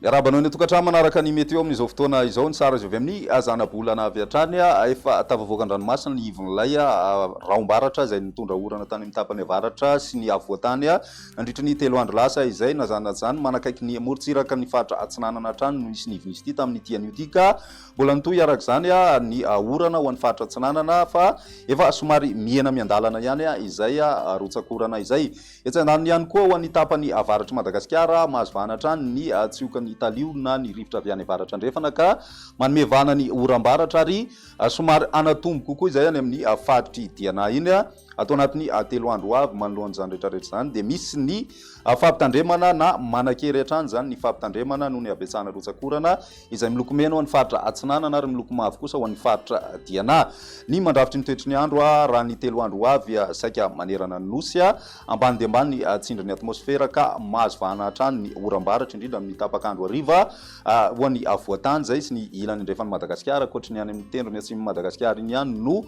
Miarabanao ny tokantrano manaraka ny météo amin'izao fotoana izao ny sara izy avy amin'ny azana-bolana avy hatrany efa tavavoakan-dranomasina ny ivon'ilay raombaratra izay nitondra orana tany amin'ny tapany avaratra sy ny avoatany nandritra ny 3 andro lasa izay nazany manakaiky ny morontsiraka ny fatra atsinanana hatrany no isy nivony izy ity tamin'ny tian'io ity ka mbola nitoy araka izany ny orana ho an'ny fatra atsinanana fa efa somary miena miandalana ihany izay rotsakorana izay etsy-andalany ihany koa ho an'ny tapany avaratra Madagasikara mahazovana hatrany ny tsiokany Italio na ny rivotra avy any avaratra andrefana ka manome vana ny oram-baratra ary somary anatombo kokoa izay any amin'ny faritry diana iny atao anatin'ny 3 andro avy manoloan'izany rehetrarehetra izany dia misy ny fampitandremana na manakery hatrany zany ny fampitandremana noho ny abetsahana rotsakorana izay miloko mena ho an'ny faritra atsinanana ary miloko mavo kosa ho an'ny faritra diana ny mandrafitry ny toetry ny andro raha ny 3 andro avy saika manerana ny nosy ambany dia ambany ny tsindry ny atmosfera ka mahazo vahana hatrany ny oram-baratra indrindra amin'ny tapakandro ariva ho an'ny avoatany zay sy ny ilany andrefan'ny Madagasikara koatry ny any amin'ny tendro ny atsimo Madagasikara iny ihany no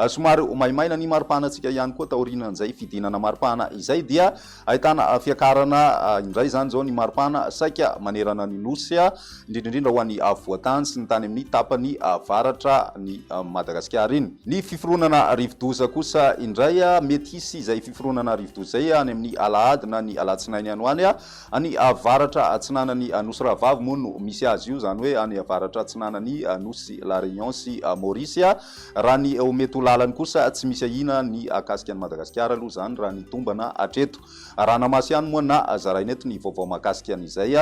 somary maimaina ny maripahanantsika ihany koa taorinan'izay fidinana maripahana izay dia ahitana fiakarana indray zany zao ny maripahana saika manerana ny nosy indrindraindrindra ho an'ny avoatany sy ny tany amin'ny tapany avaratra ny Madagasikara iny ny fiforonana rivodoza kosa indray mety hisy izay fiforonana rivodoza zay any amin'ny alahady na ny alatsinainy any hoany any avaratra atsinanany nosy ravavy moa no misy azy io zany hoe any avaratra atsinanany nosy la Réunion sy Maurice raha ny mety ho lalany kosa tsy misy ahina ny akasika ny Madagasikara aloha zany raha ny tombana atreto raha namasy ihany moa na zaraina eto ny vaovao mahakasika an'izay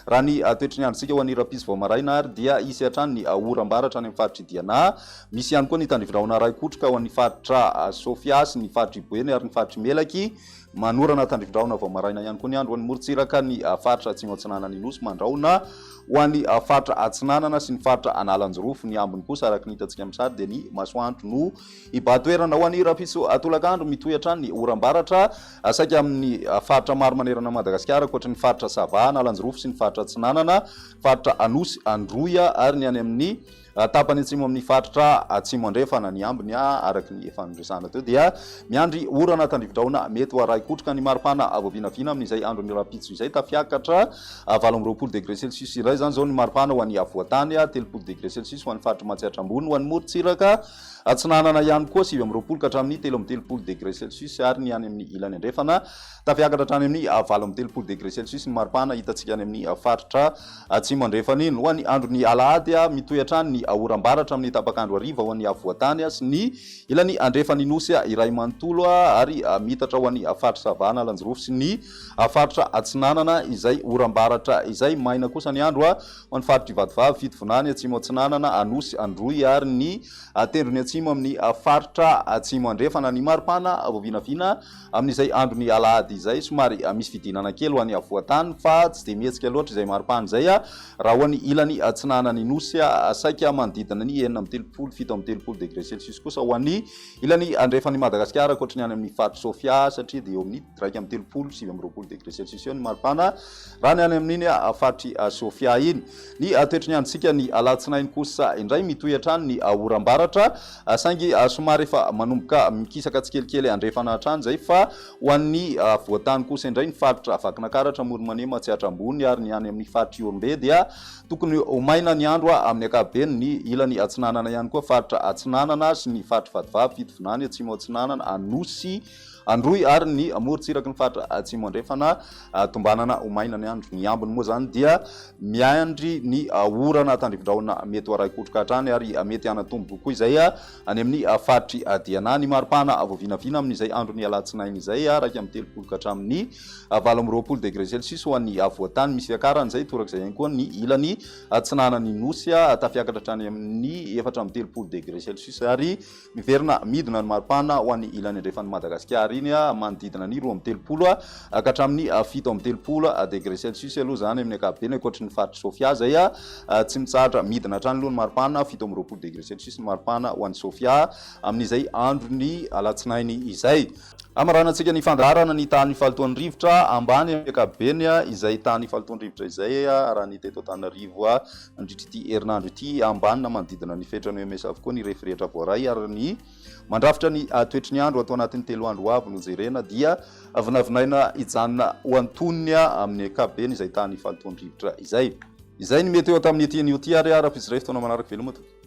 raha ny toetry ny androntsika ho an'ny rapisy vao maraina ary dia isy hatrany ny oram-baratra any amin'ny faritra diana misy ihany koa ny tandrivindraona ray kotroka ho an'ny faritra Sofia sy ny faritra Iboeny ary ny faritra Melaky manorana tandrivindraona vao maraina ihany koa ny andro ho an'ny morontsiraka ny faritra atsimo atsinanana ny nosy mandraona ho an'ny faritra atsinanana sy ny faritra analanjorofo ny ambiny kosa araka ny hitantsika amin'ny sary dia ny masoandro no ibatoerana ho an'ny rapiso atolakandro mitohy hatrany ny oram-baratra saika amin'ny faritra maro manerana Madagasikara koatra ny faritra Sava analanjorofo sy ny faritra atsinanana faritra anosy androya ary ny any amin'ny tapany atsimo amin'ny faritra atsimo andrefana ny ambiny araka ny fanondresana teo dia miandry orana tandrivindraona mety ho aray kotroka ny maripana avovinavina amin'izay andro ny rapitso izay tafiakatra 20 degré celsius iray zany zao ny maripana ho an'ny avoatany 30 degré celsius ho an'ny faritra matsiatra ambony ho an'ny morontsiraka atsinanana ihany koa 20 ka hatramin'ny 30 degré celsius ary ny any amin'ny ilany andrefana tafiakatra hatrany amin'ny 20 degré celsius ny maripana hitantsika any amin'ny faritra atsimo andrefana iny ho an'ny andro ny alahady mitohy hatrany ny oram-baratra amin'ny tapakandro ariva ho an'ny avoatany sy ny ilany andrefany nosy iray manontolo ary mitatra ho an'ny faritra Savana Lanjorofo sy ny faritra atsinanana izay oram-baratra izay maina kosa ny andro ho an'ny faritra Ivatovavy Fitovonany atsimo atsinanana anosy androy ary ny tendro ny atsimo amin'ny faritra atsimo andrefana ny maripana avovinavina amin'izay andro ny alahady izay somary misy fidinana kely ho an'ny avoatany fa tsy dia mihetsika loatra izay maripana izay raha ho an'ny ilany atsinanana ny nosy saika manodidina ny 7 degré celsius kosa ho an'ny ilany andrefan'ny Madagasikara koatra ny any amin'ny faritra Sofia satria dia eo amin'ny 7 degré celsius eo ny maripana raha ny any amin'iny faritry Sofia iny ny toetry ny androntsika ny alatsinainy kosa indray mitohy hatrany ny oram-baratra saingy somary efa manomboka mikisaka tsikelikely andrefana hatrany zay fa ho an'ny voatany kosa indray ny faritra avakinankaratra moromanemo matsiatra ambony ary ny any amin'ny faritra Iorombe dia tokony ho maina ny andro amin'ny ankapobeny ny ilany atsinanana ihany koa faritra atsinanana sy ny faritra Vatovavy Fitovonany atsimo atsinanana anosy androy ary ny morontsiraka ny faritra atsimo andrefana tombanana ho maina ny andro ny ambiny moa zany dia miandry ny orana tandrivindraona mety ho aray kotroka hatrany ary mety anatombo kokoa izay any amin'ny faritry diana ny maripana avovinavina amin'izay andro ny alatsinainy izay raika amin'ny 30 ka hatramin'ny 20 degré celsius ho an'ny avoatany misy fiakarana izay torak'izay ihany koa ny ilany atsinanany nosy tafiakatra hatrany amin'ny 30 degré celsius ary miverina midina ny maripana ho an'ny ilany andrefan'ny Madagasikara iny manodidina ny 20 ka hatramin'ny 17 degré celsius aloha zany amin'ny ankapobeny ankoatra ny faritra Sofia zay tsy mitsahatra midina hatrany aloha ny maripana 17 degré celsius ny maripana ho an'ny Sofia amin'izay andro ny alatsinainy izay amaranantsika ny fandarana ny tany falitoan'ny rivotra ambany amin'ny ankapobeny izay tany falitoan'ny rivotra izay raha ny teto Antananarivo nandritra ity herinandro ity ambany na manodidina ny fetrany mesa avokoa ny reheferetra voaray ary ny mandrafitra ny toetry ny andro atao anatin'ny 3 andro avy no jerena dia vinavinaina ijanona ho antoniny amin'ny ankapobeny izay tany falitoan'ny rivotra izay izay ny mety eo tamin'ity an'io ty ary ara-piziray fotoana manaraka veloma toky